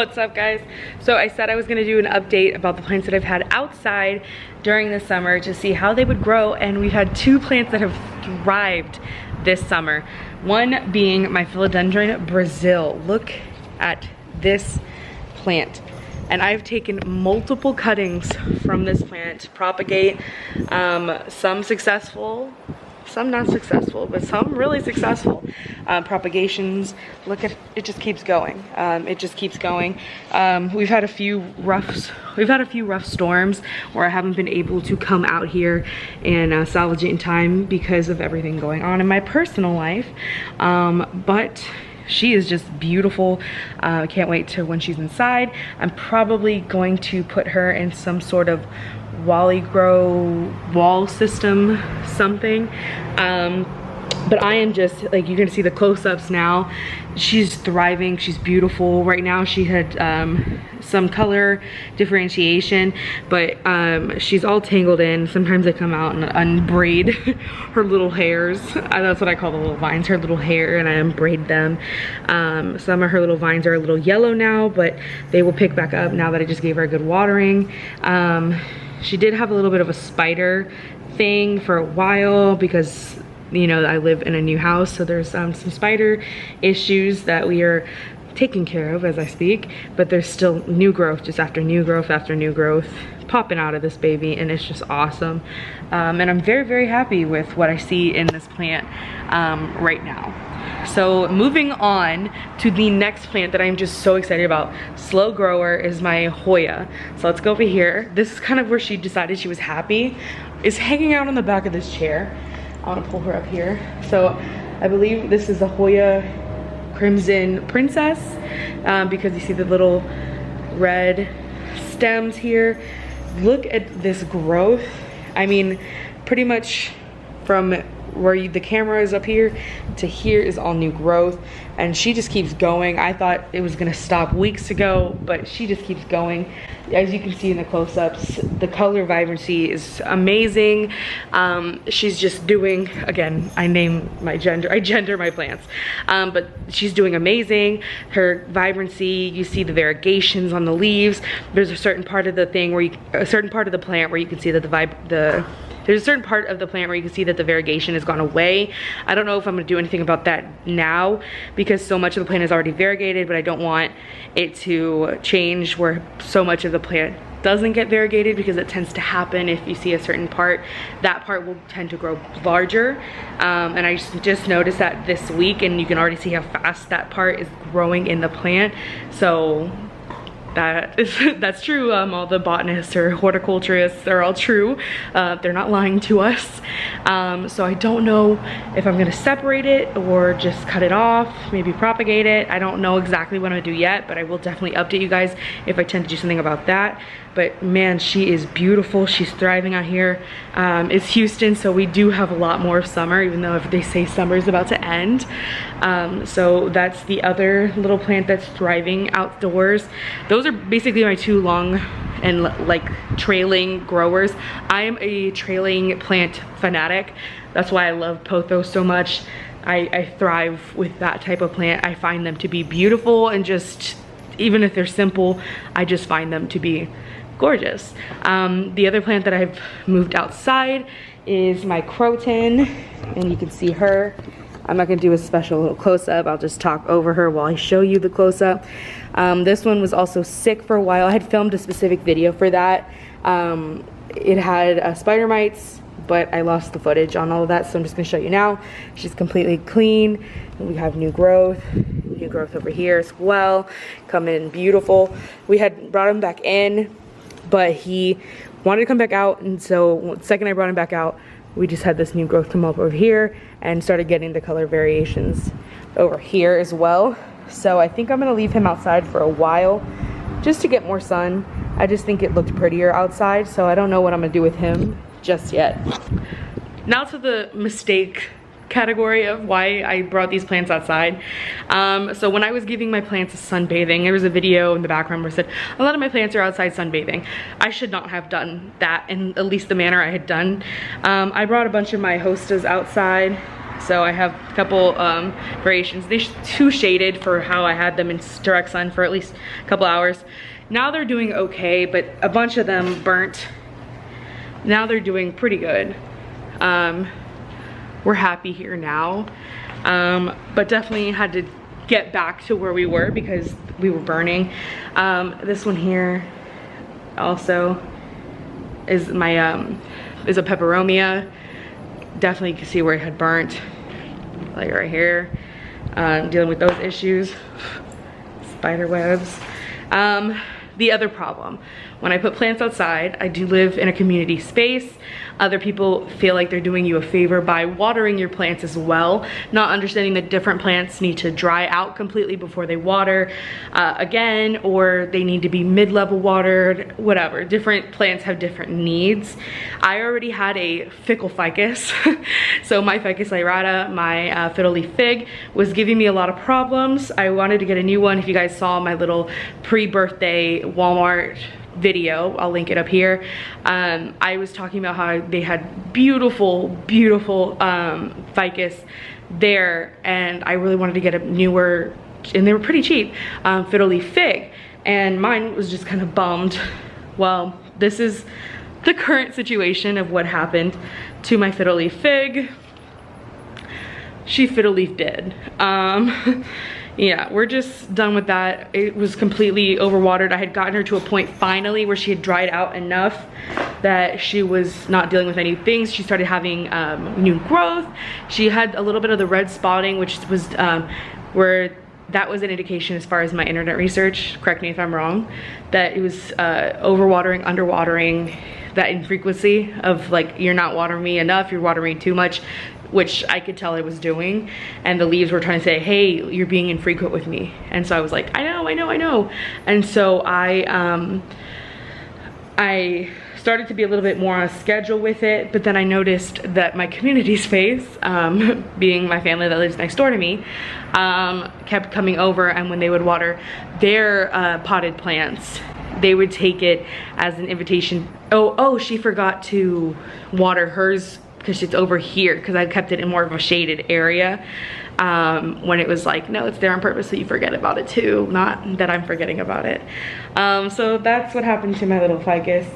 What's up, guys? So I said I was gonna do an update about the plants that I've had outside during the summer to see how they would grow, and we've had two plants that have thrived this summer. One being my philodendron Brazil. Look at this plant. And I've taken multiple cuttings from this plant to propagate, some successful, some not successful, but some really successful propagations. Look at it, just keeps going. It just keeps going. We've had a few rough storms where I haven't been able to come out here and salvage it in time because of everything going on in my personal life. But she is just beautiful. I can't wait to when she's inside. I'm probably going to put her in some sort of Wally Grow wall system, something. But I am just, like, you're gonna see the close-ups now. She's thriving, she's beautiful. Right now she had some color differentiation, but she's all tangled in. Sometimes I come out and unbraid her little hairs. That's what I call the little vines, her little hair, and I unbraid them. Some of her little vines are a little yellow now, but they will pick back up now that I just gave her a good watering. She did have a little bit of a spider thing for a while because, you know, I live in a new house, so there's some spider issues that we are taking care of as I speak, but there's still new growth, just after new growth after new growth popping out of this baby, and it's just awesome. And I'm very, very happy with what I see in this plant right now. So moving on to the next plant that I'm just so excited about, slow grower, is my Hoya. So let's go over here. This is kind of where she decided she was happy, is hanging out on the back of this chair. I want to pull her up here. So I believe this is the Hoya Crimson Princess, because you see the little red stems here. Look at this growth. I mean, pretty much from where the camera is up here to here is all new growth, and she just keeps going. I thought it was gonna stop weeks ago, but she just keeps going. As you can see in the close-ups, the color vibrancy is amazing. She's just doing, again, I gender my plants, but she's doing amazing. Her vibrancy, you see the variegations on the leaves. There's a certain part of the thing where a certain part of the plant where you can see that there's a certain part of the plant where you can see that the variegation has gone away. I don't know if I'm gonna do anything about that now because so much of the plant is already variegated, but I don't want it to change where so much of the plant doesn't get variegated, because it tends to happen if you see a certain part, that part will tend to grow larger. And I just noticed that this week, and you can already see how fast that part is growing in the plant. So that's true. All the botanists or horticulturists are all true. They're not lying to us. So I don't know if I'm gonna separate it or just cut it off, maybe propagate it. I don't know exactly what I'm gonna do yet, but I will definitely update you guys if I tend to do something about that. But man, she is beautiful. She's thriving out here. It's Houston, so we do have a lot more of summer, even though they say summer is about to end. So that's the other little plant that's thriving outdoors. Those are basically my two long and like trailing growers. I am a trailing plant fanatic. That's why I love pothos so much. I thrive with that type of plant. I find them to be beautiful, and just, even if they're simple, I just find them to be gorgeous. The other plant that I've moved outside is my croton, and you can see her. I'm not gonna do a special little close-up. I'll just talk over her while I show you the close-up. This one was also sick for a while. I had filmed a specific video for that. It had spider mites, but I lost the footage on all of that, so I'm just gonna show you now. She's completely clean. We have new growth over here as well, coming in beautiful. We had brought him back in, but he wanted to come back out, and so the second I brought him back out, we just had this new growth come up over here and started getting the color variations over here as well. So I think I'm gonna leave him outside for a while just to get more sun. I just think it looked prettier outside, so I don't know what I'm gonna do with him just yet. Now to the mistake category of why I brought these plants outside. So when I was giving my plants sunbathing, there was a video in the background where it said a lot of my plants are outside sunbathing. I should not have done that in at least the manner I had done. I brought a bunch of my hostas outside So I have a couple variations. They're too shaded for how I had them in direct sun for at least a couple hours. Now they're doing okay, but a bunch of them burnt. Now they're doing pretty good. We're happy here now, but definitely had to get back to where we were because we were burning. This one here also is my is a peperomia. Definitely can see where it had burnt, like right here. Dealing with those issues. Spider webs. The other problem, when I put plants outside, I do live in a community space. Other people feel like they're doing you a favor by watering your plants as well, not understanding that different plants need to dry out completely before they water again, or they need to be mid-level watered, whatever. Different plants have different needs. I already had a fickle ficus, so my ficus lyrata, my fiddle leaf fig, was giving me a lot of problems. I wanted to get a new one. If you guys saw my little pre-birthday Walmart video, I'll link it up here. I was talking about how they had beautiful ficus there, and I really wanted to get a newer, and they were pretty cheap, fiddle leaf fig, and mine was just kind of bummed. Well, this is the current situation of what happened to my fiddle leaf fig. She fiddle leaf did. Yeah, we're just done with that. It was completely overwatered. I had gotten her to a point finally where she had dried out enough that she was not dealing with any things. She started having new growth. She had a little bit of the red spotting, which was where that was an indication, as far as my internet research, correct me if I'm wrong, that it was overwatering, underwatering, that infrequency of like, you're not watering me enough, you're watering too much, which I could tell I was doing, and the leaves were trying to say, hey, you're being infrequent with me. And so I was like, I know. And so I started to be a little bit more on a schedule with it, but then I noticed that my community space, being my family that lives next door to me, kept coming over, and when they would water their potted plants, they would take it as an invitation. Oh, she forgot to water hers because it's over here, because I kept it in more of a shaded area, when it was like, no, it's there on purpose so you forget about it too, not that I'm forgetting about it. So that's what happened to my little ficus.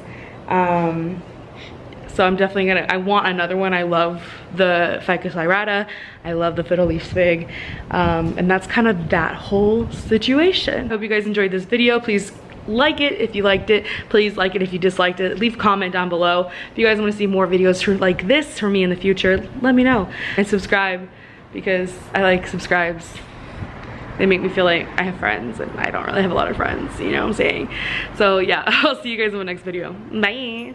So I'm definitely gonna, I want another one. I love the ficus lyrata, I love the fiddle leaf fig, and that's kind of that whole situation. Hope you guys enjoyed this video. Please like it if you liked it. Please like it if you disliked it. Leave a comment down below. If you guys want to see more videos like this from me in the future, let me know. And subscribe, because I like subscribes. They make me feel like I have friends, and I don't really have a lot of friends, you know what I'm saying? So yeah, I'll see you guys in the next video. Bye.